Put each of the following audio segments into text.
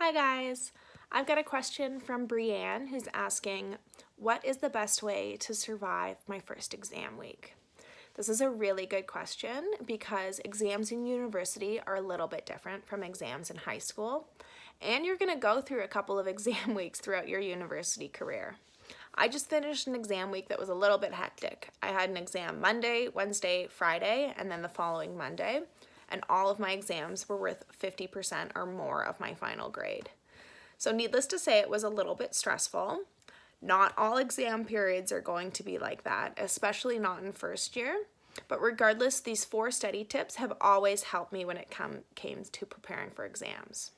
Hi guys, I've got a question from Brianne who's asking, what is the best way to survive my first exam week? This is a really good question because exams in university are a little bit different from exams in high school, and you're going to go through a couple of exam weeks throughout your university career. I just finished an exam week that was a little bit hectic. I had an exam Monday, Wednesday, Friday, and then the following Monday, and all of my exams were worth 50% or more of my final grade. So needless to say, it was a little bit stressful. Not all exam periods are going to be like that, especially not in first year. But regardless, these 4 study tips have always helped me when it came to preparing for exams.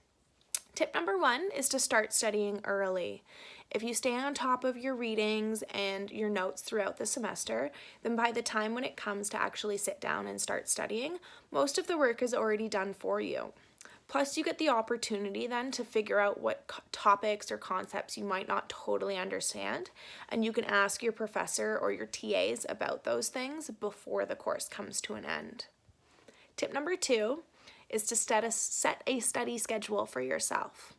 Tip number 1 is to start studying early. If you stay on top of your readings and your notes throughout the semester, then by the time when it comes to actually sit down and start studying, most of the work is already done for you. Plus, you get the opportunity then to figure out what topics or concepts you might not totally understand, and you can ask your professor or your TAs about those things before the course comes to an end. Tip number 2 is to set a study schedule for yourself.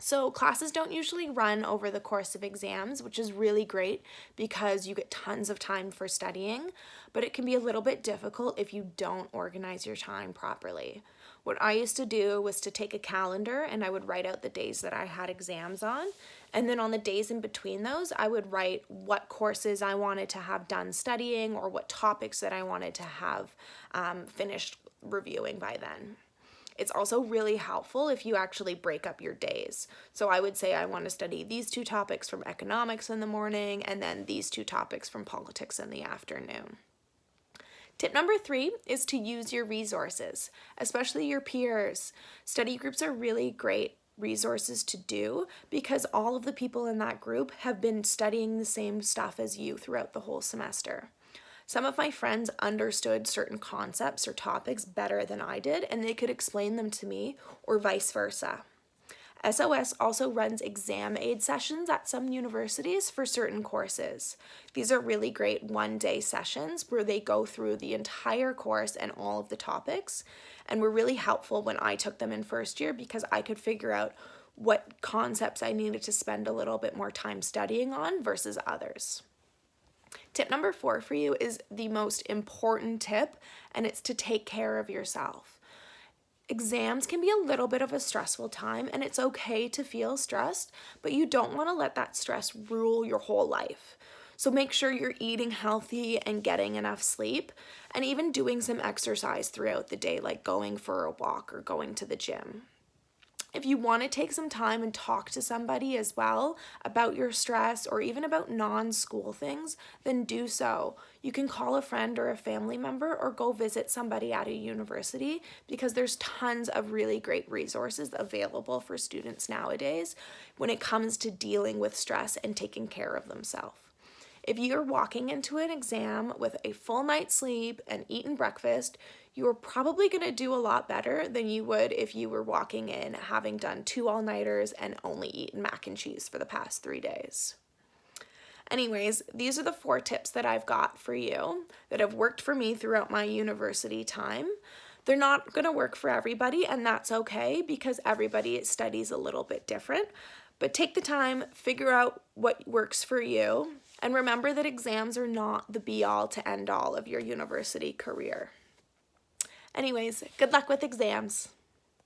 So classes don't usually run over the course of exams, which is really great because you get tons of time for studying, but it can be a little bit difficult if you don't organize your time properly. What I used to do was to take a calendar and I would write out the days that I had exams on, and then on the days in between those, I would write what courses I wanted to have done studying or what topics that I wanted to have finished reviewing by then. It's also really helpful if you actually break up your days. So I would say I want to study these 2 topics from economics in the morning and then these 2 topics from politics in the afternoon. Tip number 3 is to use your resources, especially your peers. Study groups are really great resources to do because all of the people in that group have been studying the same stuff as you throughout the whole semester. Some of my friends understood certain concepts or topics better than I did, and they could explain them to me, or vice versa. SOS also runs exam aid sessions at some universities for certain courses. These are really great one-day sessions where they go through the entire course and all of the topics, and were really helpful when I took them in first year because I could figure out what concepts I needed to spend a little bit more time studying on versus others. Tip number 4 for you is the most important tip, and it's to take care of yourself. Exams can be a little bit of a stressful time, and it's okay to feel stressed, but you don't want to let that stress rule your whole life. So make sure you're eating healthy and getting enough sleep, and even doing some exercise throughout the day, like going for a walk or going to the gym. If you want to take some time and talk to somebody as well about your stress or even about non-school things, then do so. You can call a friend or a family member or go visit somebody at a university because there's tons of really great resources available for students nowadays when it comes to dealing with stress and taking care of themselves. If you're walking into an exam with a full night's sleep and eaten breakfast, you are probably going to do a lot better than you would if you were walking in having done 2 all-nighters and only eaten mac and cheese for the past 3 days. Anyways, these are the 4 tips that I've got for you that have worked for me throughout my university time. They're not going to work for everybody, and that's okay because everybody studies a little bit different. But take the time, figure out what works for you, and remember that exams are not the be-all to end-all of your university career. Anyways, good luck with exams.